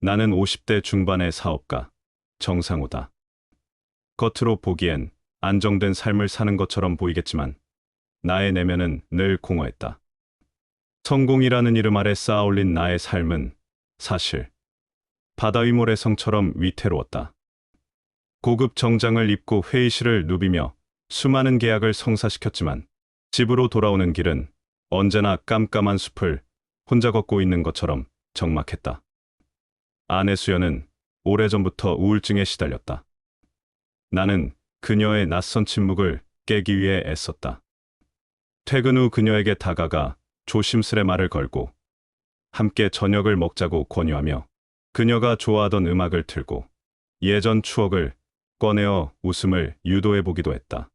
나는 50대 중반의 사업가, 정상우다. 겉으로 보기엔 안정된 삶을 사는 것처럼 보이겠지만 나의 내면은 늘 공허했다. 성공이라는 이름 아래 쌓아올린 나의 삶은 사실 바다 위 모래성처럼 위태로웠다. 고급 정장을 입고 회의실을 누비며 수많은 계약을 성사시켰지만 집으로 돌아오는 길은 언제나 깜깜한 숲을 혼자 걷고 있는 것처럼 적막했다. 아내 수연은 오래전부터 우울증에 시달렸다. 나는 그녀의 낯선 침묵을 깨기 위해 애썼다. 퇴근 후 그녀에게 다가가 조심스레 말을 걸고 함께 저녁을 먹자고 권유하며 그녀가 좋아하던 음악을 틀고 예전 추억을 꺼내어 웃음을 유도해 보기도 했다.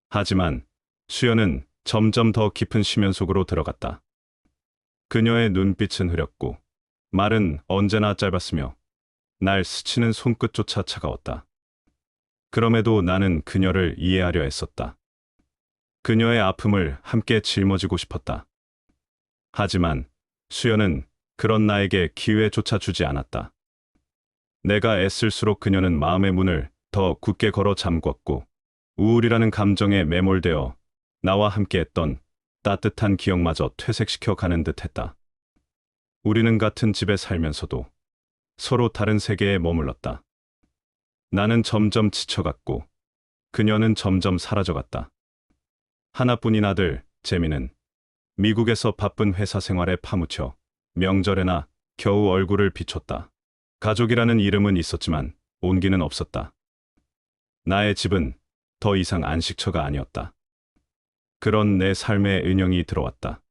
하지만 수연은 점점 더 깊은 심연 속으로 들어갔다. 그녀의 눈빛은 흐렸고 말은 언제나 짧았으며 날 스치는 손끝조차 차가웠다. 그럼에도 나는 그녀를 이해하려 애썼다. 그녀의 아픔을 함께 짊어지고 싶었다. 하지만 수연은 그런 나에게 기회조차 주지 않았다. 내가 애쓸수록 그녀는 마음의 문을 더 굳게 걸어 잠궜고 우울이라는 감정에 매몰되어 나와 함께했던 따뜻한 기억마저 퇴색시켜 가는 듯했다. 우리는 같은 집에 살면서도 서로 다른 세계에 머물렀다. 나는 점점 지쳐갔고 그녀는 점점 사라져갔다. 하나뿐인 아들, 재민은 미국에서 바쁜 회사 생활에 파묻혀 명절에나 겨우 얼굴을 비췄다. 가족이라는 이름은 있었지만 온기는 없었다. 나의 집은 더 이상 안식처가 아니었다. 그런 내 삶에 은영이 들어왔다.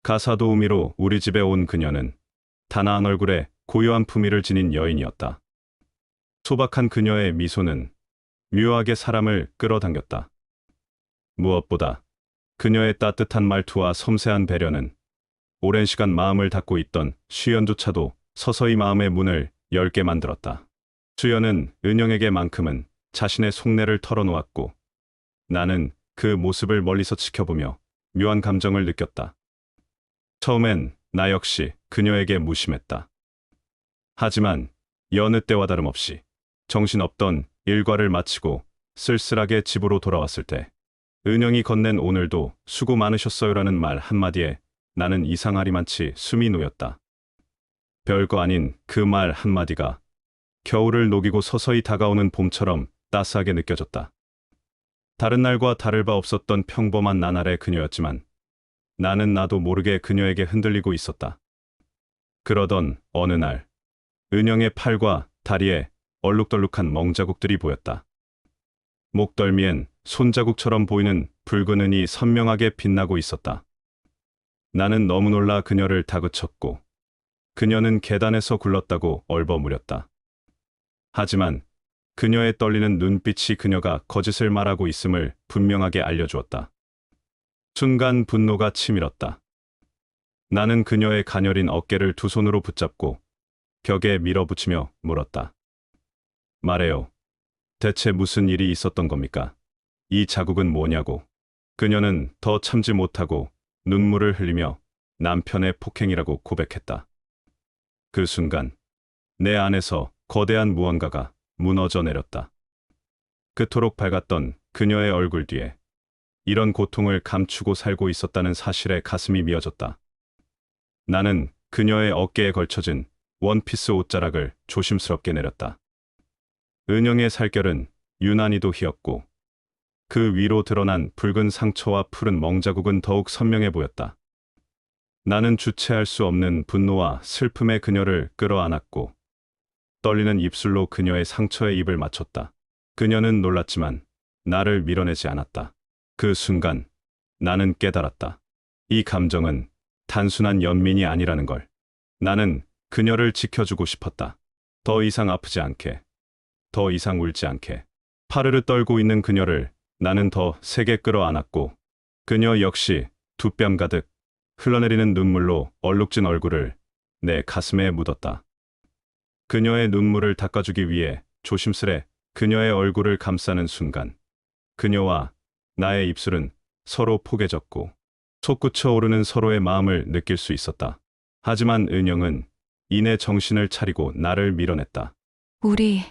가사도우미로 우리 집에 온 그녀는 단아한 얼굴에 고요한 품위를 지닌 여인이었다. 소박한 그녀의 미소는 묘하게 사람을 끌어당겼다. 무엇보다 그녀의 따뜻한 말투와 섬세한 배려는 오랜 시간 마음을 닫고 있던 수연조차도 서서히 마음의 문을 열게 만들었다. 수연은 은영에게만큼은 자신의 속내를 털어놓았고 나는 그 모습을 멀리서 지켜보며 묘한 감정을 느꼈다. 처음엔 나 역시 그녀에게 무심했다. 하지만 여느 때와 다름없이 정신없던 일과를 마치고 쓸쓸하게 집으로 돌아왔을 때 은영이 건넨 오늘도 수고 많으셨어요라는 말 한마디에 나는 이상하리만치 숨이 놓였다. 별거 아닌 그 말 한마디가 겨울을 녹이고 서서히 다가오는 봄처럼 따스하게 느껴졌다. 다른 날과 다를 바 없었던 평범한 나날의 그녀였지만 나는 나도 모르게 그녀에게 흔들리고 있었다. 그러던 어느 날 은영의 팔과 다리에 얼룩덜룩한 멍자국들이 보였다. 목덜미엔 손자국처럼 보이는 붉은 은이 선명하게 빛나고 있었다. 나는 너무 놀라 그녀를 다그쳤고 그녀는 계단에서 굴렀다고 얼버무렸다. 하지만 그녀의 떨리는 눈빛이 그녀가 거짓을 말하고 있음을 분명하게 알려주었다. 순간 분노가 치밀었다. 나는 그녀의 가녀린 어깨를 두 손으로 붙잡고 벽에 밀어붙이며 물었다. 말해요. 대체 무슨 일이 있었던 겁니까? 이 자국은 뭐냐고. 그녀는 더 참지 못하고 눈물을 흘리며 남편의 폭행이라고 고백했다. 그 순간 내 안에서 거대한 무언가가 무너져 내렸다. 그토록 밝았던 그녀의 얼굴 뒤에 이런 고통을 감추고 살고 있었다는 사실에 가슴이 미어졌다. 나는 그녀의 어깨에 걸쳐진 원피스 옷자락을 조심스럽게 내렸다. 은영의 살결은 유난히도 희었고 그 위로 드러난 붉은 상처와 푸른 멍자국은 더욱 선명해 보였다. 나는 주체할 수 없는 분노와 슬픔에 그녀를 끌어안았고 떨리는 입술로 그녀의 상처에 입을 맞췄다. 그녀는 놀랐지만 나를 밀어내지 않았다. 그 순간 나는 깨달았다. 이 감정은 단순한 연민이 아니라는 걸. 나는 그녀를 지켜주고 싶었다. 더 이상 아프지 않게, 더 이상 울지 않게. 파르르 떨고 있는 그녀를 나는 더 세게 끌어안았고 그녀 역시 두 뺨 가득 흘러내리는 눈물로 얼룩진 얼굴을 내 가슴에 묻었다. 그녀의 눈물을 닦아주기 위해 조심스레 그녀의 얼굴을 감싸는 순간 그녀와 나의 입술은 서로 포개졌고 솟구쳐 오르는 서로의 마음을 느낄 수 있었다. 하지만 은영은 이내 정신을 차리고 나를 밀어냈다. 우리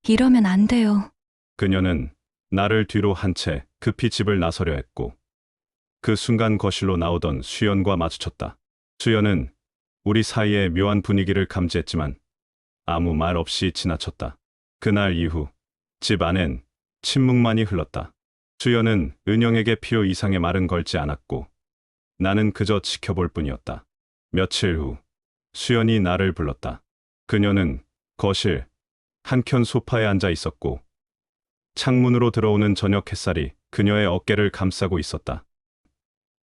이러면 안 돼요. 그녀는 나를 뒤로 한 채 급히 집을 나서려 했고 그 순간 거실로 나오던 수연과 마주쳤다. 수연은 우리 사이의 묘한 분위기를 감지했지만 아무 말 없이 지나쳤다. 그날 이후 집 안엔 침묵만이 흘렀다. 수연은 은영에게 필요 이상의 말은 걸지 않았고 나는 그저 지켜볼 뿐이었다. 며칠 후 수연이 나를 불렀다. 그녀는 거실 한켠 소파에 앉아 있었고 창문으로 들어오는 저녁 햇살이 그녀의 어깨를 감싸고 있었다.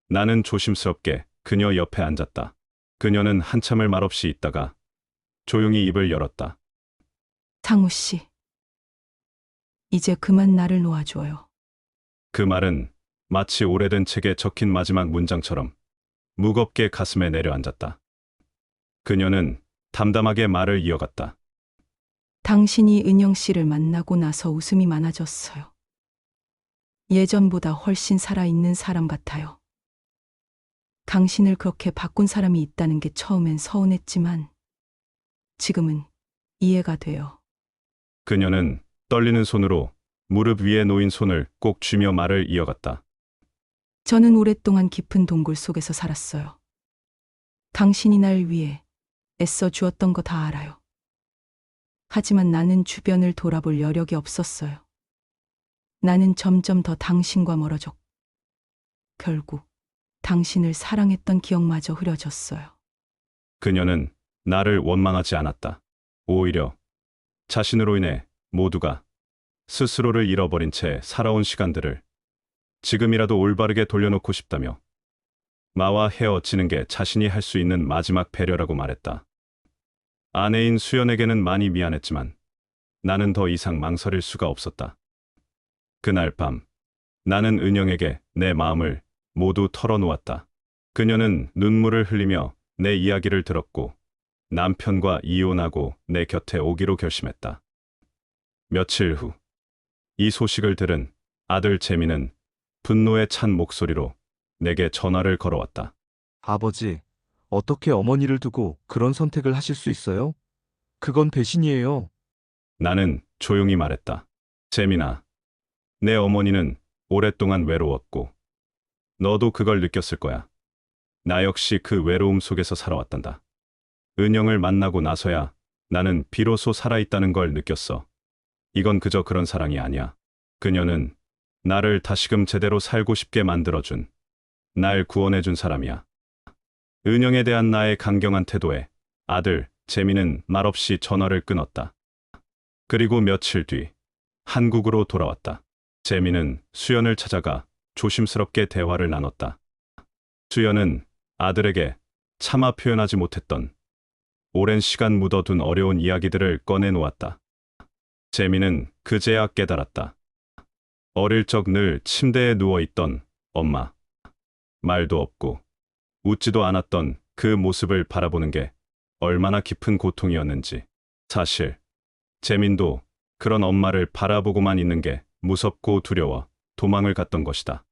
나는 조심스럽게 그녀 옆에 앉았다. 그녀는 한참을 말없이 있다가 조용히 입을 열었다. 상우 씨, 이제 그만 나를 놓아줘요. 그 말은 마치 오래된 책에 적힌 마지막 문장처럼 무겁게 가슴에 내려앉았다. 그녀는 담담하게 말을 이어갔다. 당신이 은영 씨를 만나고 나서 웃음이 많아졌어요. 예전보다 훨씬 살아있는 사람 같아요. 당신을 그렇게 바꾼 사람이 있다는 게 처음엔 서운했지만 지금은 이해가 돼요. 그녀는 떨리는 손으로 무릎 위에 놓인 손을 꼭 쥐며 말을 이어갔다. 저는 오랫동안 깊은 동굴 속에서 살았어요. 당신이 날 위해 애써 주었던 거 다 알아요. 하지만 나는 주변을 돌아볼 여력이 없었어요. 나는 점점 더 당신과 멀어졌고 결국 당신을 사랑했던 기억마저 흐려졌어요. 그녀는 나를 원망하지 않았다. 오히려 자신으로 인해 모두가 스스로를 잃어버린 채 살아온 시간들을 지금이라도 올바르게 돌려놓고 싶다며 나와 헤어지는 게 자신이 할 수 있는 마지막 배려라고 말했다. 아내인 수연에게는 많이 미안했지만 나는 더 이상 망설일 수가 없었다. 그날 밤 나는 은영에게 내 마음을 모두 털어놓았다. 그녀는 눈물을 흘리며 내 이야기를 들었고 남편과 이혼하고 내 곁에 오기로 결심했다. 며칠 후 이 소식을 들은 아들 재민은 분노에 찬 목소리로 내게 전화를 걸어왔다. 아버지, 어떻게 어머니를 두고 그런 선택을 하실 수 있어요? 그건 배신이에요. 나는 조용히 말했다. 재민아, 내 어머니는 오랫동안 외로웠고 너도 그걸 느꼈을 거야. 나 역시 그 외로움 속에서 살아왔단다. 은영을 만나고 나서야 나는 비로소 살아있다는 걸 느꼈어. 이건 그저 그런 사랑이 아니야. 그녀는 나를 다시금 제대로 살고 싶게 만들어준, 날 구원해준 사람이야. 은영에 대한 나의 강경한 태도에 아들 재민은 말없이 전화를 끊었다. 그리고 며칠 뒤 한국으로 돌아왔다. 재민은 수연을 찾아가 조심스럽게 대화를 나눴다. 수연은 아들에게 차마 표현하지 못했던 오랜 시간 묻어둔 어려운 이야기들을 꺼내놓았다. 재민은 그제야 깨달았다. 어릴 적 늘 침대에 누워있던 엄마. 말도 없고 웃지도 않았던 그 모습을 바라보는 게 얼마나 깊은 고통이었는지. 사실 재민도 그런 엄마를 바라보고만 있는 게 무섭고 두려워 도망을 갔던 것이다.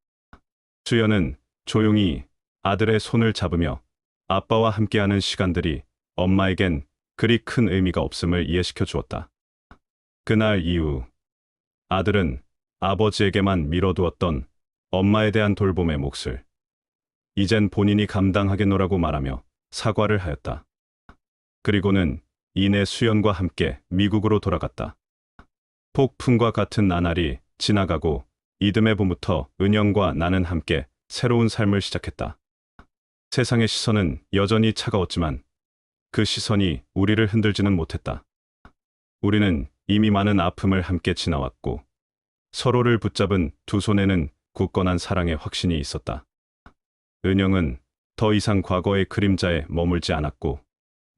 수연은 조용히 아들의 손을 잡으며 아빠와 함께하는 시간들이 엄마에겐 그리 큰 의미가 없음을 이해시켜 주었다. 그날 이후 아들은 아버지에게만 밀어두었던 엄마에 대한 돌봄의 몫을 이젠 본인이 감당하겠노라고 말하며 사과를 하였다. 그리고는 이내 수연과 함께 미국으로 돌아갔다. 폭풍과 같은 나날이 지나가고 이듬해 봄부터 은영과 나는 함께 새로운 삶을 시작했다. 세상의 시선은 여전히 차가웠지만 그 시선이 우리를 흔들지는 못했다. 우리는 이미 많은 아픔을 함께 지나왔고 서로를 붙잡은 두 손에는 굳건한 사랑의 확신이 있었다. 은영은 더 이상 과거의 그림자에 머물지 않았고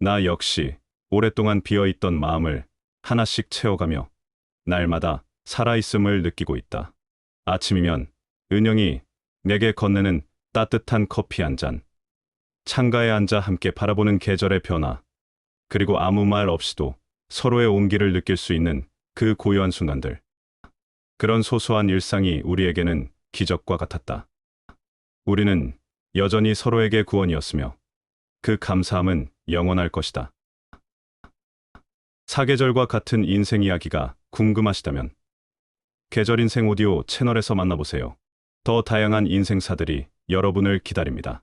나 역시 오랫동안 비어있던 마음을 하나씩 채워가며 날마다 살아있음을 느끼고 있다. 아침이면 은영이 내게 건네는 따뜻한 커피 한 잔, 창가에 앉아 함께 바라보는 계절의 변화, 그리고 아무 말 없이도 서로의 온기를 느낄 수 있는 그 고요한 순간들. 그런 소소한 일상이 우리에게는 기적과 같았다. 우리는 여전히 서로에게 구원이었으며 그 감사함은 영원할 것이다. 사계절과 같은 인생 이야기가 궁금하시다면 계절 인생 오디오 채널에서 만나보세요. 더 다양한 인생사들이 여러분을 기다립니다.